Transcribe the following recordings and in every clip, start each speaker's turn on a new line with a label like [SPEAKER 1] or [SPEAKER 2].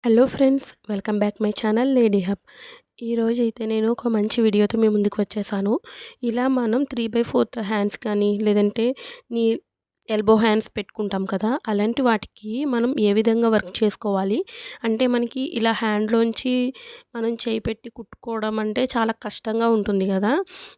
[SPEAKER 1] Hello friends, welcome back my channel lady hub. ఈరోజైతే నేను ఒక మంచి వీడియోతో మీ ముందుకు వచ్చేసాను. ఇలా మనం 3/4 హ్యాండ్స్ కానీ లేదంటే నీ ఎల్బో హ్యాండ్స్ పెట్టుకుంటాం కదా! అలాంటి వాటికి మనం ఏ విధంగా వర్క్ చేసుకోవాలి? అంటే మనకి ఇలా హ్యాండ్‌లోంచి మనం చేయి పెట్టి కుట్టుకోవడం అంటే చాలా కష్టంగా ఉంటుంది గదా!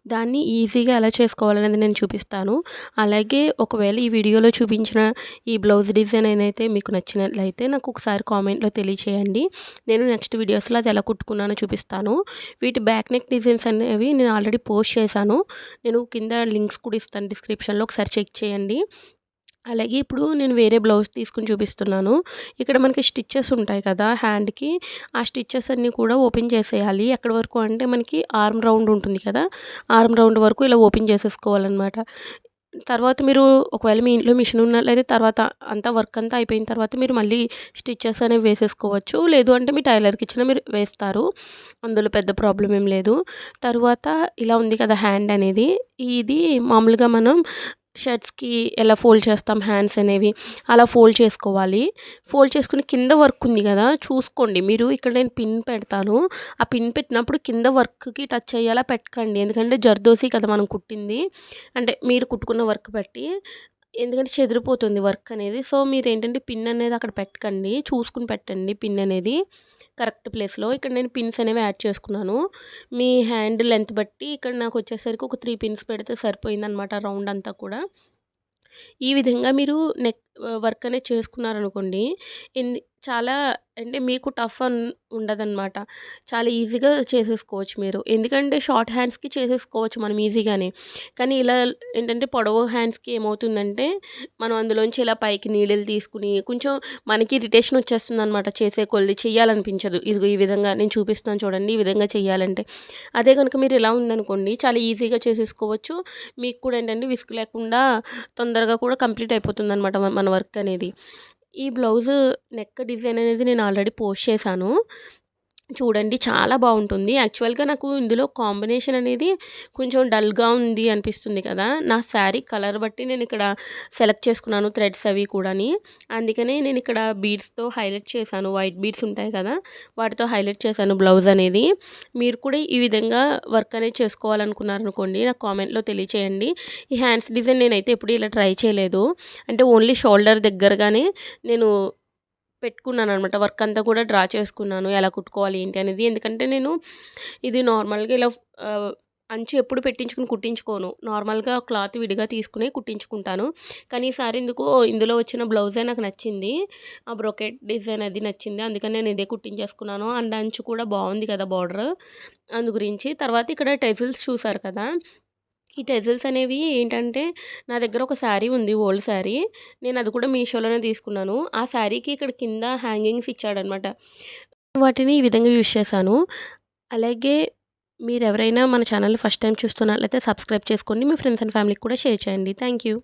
[SPEAKER 1] దాన్ని ఈజీగా ఎలా చేసుకోవాలనేది నేను చూపిస్తాను. అలాగే ఒకవేళ ఈ వీడియోలో చూపించిన ఈ బ్లౌజ్ డిజైన్ అయితే మీకు నచ్చినట్లయితే నాకు ఒకసారి కామెంట్‌లో తెలియచేయండి. నేను నెక్స్ట్ వీడియోస్‌లో అది ఎలా కుట్టుకున్నానో చూపిస్తాను. వీటి బ్యాక్ నెక్ డిజైన్స్ అనేవి నేను ఆల్రెడీ పోస్ట్ చేశాను. నేను కింద లింక్స్ కూడా ఇస్తాను డిస్క్రిప్షన్‌లో, ఒకసారి చెక్ చేయండి. అలాగే ఇప్పుడు నేను వేరే బ్లౌజ్ తీసుకొని చూపిస్తున్నాను. ఇక్కడ మనకి స్టిచెస్ ఉంటాయి కదా హ్యాండ్‌కి. ఆ స్టిచెస్ అన్నీ కూడా ఓపెన్ చేసేయాలి. ఎక్కడి వరకు అంటే మనకి ఆర్మ్ రౌండ్ ఉంటుంది కదా! ఆర్మ్ రౌండ్ వరకు ఇలా ఓపెన్ చేసేసుకోవాలనమాట. తర్వాత మీరు ఒకవేళ మీ ఇంట్లో మిషన్ ఉన్నట్లయితే తర్వాత అంతా వర్క్ అంతా అయిపోయిన తర్వాత మీరు మళ్ళీ స్టిచెస్ అనేవి వేసేసుకోవచ్చు. లేదు అంటే మీ టైలర్‌కి ఇచ్చినా మీరు వేస్తారు. అందులో పెద్ద ప్రాబ్లమ్ ఏం లేదు. తరువాత ఇలా ఉంది కదా హ్యాండ్ అనేది. ఇది మామూలుగా మనం షర్ట్స్‌కి ఎలా ఫోల్డ్ చేస్తాం హ్యాండ్స్ అనేవి, అలా ఫోల్డ్ చేసుకోవాలి. ఫోల్డ్ చేసుకొని కింద వర్క్ ఉంది గదా! చూసుకోండి మీరు. ఇక్కడ నేను పిన్ పెడతాను. ఆ పిన్ పెట్టినప్పుడు కింద వర్క్‌కి టచ్ అయ్యేలా పెట్టకండి. ఎందుకంటే జర్దోసి కదా మనం కుట్టింది. అంటే మీరు కుట్టుకున్న వర్క్ బట్టి. ఎందుకంటే చెదిరిపోతుంది వర్క్ అనేది. సో, మీరేంటంటే పిన్ అనేది అక్కడ పెట్టకండి. చూసుకొని పెట్టండి పిన్ అనేది కరెక్ట్ ప్లేస్‌లో. ఇక్కడ నేను పిన్స్ అనేవి యాడ్ చేసుకున్నాను. మీ హ్యాండ్ లెంత్ బట్టి ఇక్కడ నాకొచ్చేసరికి ఒక 3 పిన్స్ పెడితే సరిపోయిందనమాట రౌండ్ అంతా కూడా. ఈ విధంగా మీరు వర్క్ అనేది చేసుకున్నారనుకోండి, ఎంది చాలా అంటే మీకు టఫ్ ఉండదనమాట. చాలా ఈజీగా చేసేసుకోవచ్చు మీరు. ఎందుకంటే షార్ట్ హ్యాండ్స్‌కి చేసేసుకోవచ్చు మనం ఈజీగానే. కానీ ఇలా ఏంటంటే పొడవు హ్యాండ్స్‌కి ఏమవుతుందంటే, మనం అందులోంచి ఇలా పైకి నీడిల్ తీసుకొని కొంచెం మనకి ఇరిటేషన్ వచ్చేస్తుందనమాట చేసే కొద్దీ. చెయ్యాలనిపించదు. ఇదిగో ఈ విధంగా నేను చూపిస్తున్నాను చూడండి. ఈ విధంగా చెయ్యాలంటే. అదే గనుక మీరు ఇలా ఉందనుకోండి, చాలా ఈజీగా చేసేసుకోవచ్చు. మీకు కూడా ఏంటంటే విసుగు లేకుండా తొందరగా కూడా కంప్లీట్ అయిపోతుందనమాట మన వర్క్ అనేది. ఈ బ్లౌజు నెక్ డిజైన్ అనేది నేను ఆల్రెడీ పోస్ట్ చేశాను. చూడండి చాలా బావుంటుంది. యాక్చువల్‌గా నాకు ఇందులో కాంబినేషన్ అనేది కొంచెం డల్‌గా ఉంది అనిపిస్తుంది కదా! నా శారీ కలర్ బట్టి నేనిక్కడ సెలెక్ట్ చేసుకున్నాను థ్రెడ్స్ అవి కూడాని. అందుకనే నేనిక్కడ బీడ్స్‌తో హైలైట్ చేశాను. వైట్ బీడ్స్ ఉంటాయి కదా! వాటితో హైలైట్ చేశాను బ్లౌజ్ అనేది. మీరు కూడా ఈ విధంగా వర్క్ అనేది చేసుకోవాలనుకున్నారనుకోండి, నాకు కామెంట్‌లో తెలియచేయండి. ఈ హ్యాండ్స్ డిజైన్ నేనైతే ఎప్పుడు ఇలా ట్రై చేయలేదు. అంటే ఓన్లీ షోల్డర్ దగ్గరగానే నేను పెట్టుకున్నాననమాట. వర్క్ అంతా కూడా డ్రా చేసుకున్నాను. ఎలా కుట్టుకోవాలి ఏంటి అనేది. ఎందుకంటే నేను ఇది నార్మల్‌గా ఇలా అంచు ఎప్పుడు పెట్టించుకొని కుట్టించుకోను. నార్మల్‌గా క్లాత్ విడిగా తీసుకొని కుట్టించుకుంటాను. కానీ ఈసారి ఎందుకో ఇందులో వచ్చిన బ్లౌజే నాకు నచ్చింది. ఆ బ్రొకెట్ డిజైన్ అది నచ్చింది. అందుకని నేను ఇదే కుట్టించేసుకున్నాను. అండ్ అంచు కూడా బావుంది కదా బోర్డర్. అందు గురించి. తర్వాత ఇక్కడ టెజిల్స్ చూసారు కదా! ఈ టెజిల్స్ అనేవి ఏంటంటే, నా దగ్గర ఒక శారీ ఉంది ఓల్డ్ శారీ. నేను అది కూడా మీషోలోనే తీసుకున్నాను. ఆ శారీకి ఇక్కడ కింద హ్యాంగింగ్స్ ఇచ్చాడనమాట. వాటిని ఈ విధంగా యూజ్ చేశాను. అలాగే మీరెవరైనా మన ఛానల్‌ని ఫస్ట్ టైమ్ చూస్తున్నట్లయితే సబ్స్క్రైబ్ చేసుకోండి. మీ ఫ్రెండ్స్ అండ్ ఫ్యామిలీకి కూడా షేర్ చేయండి. Thank you.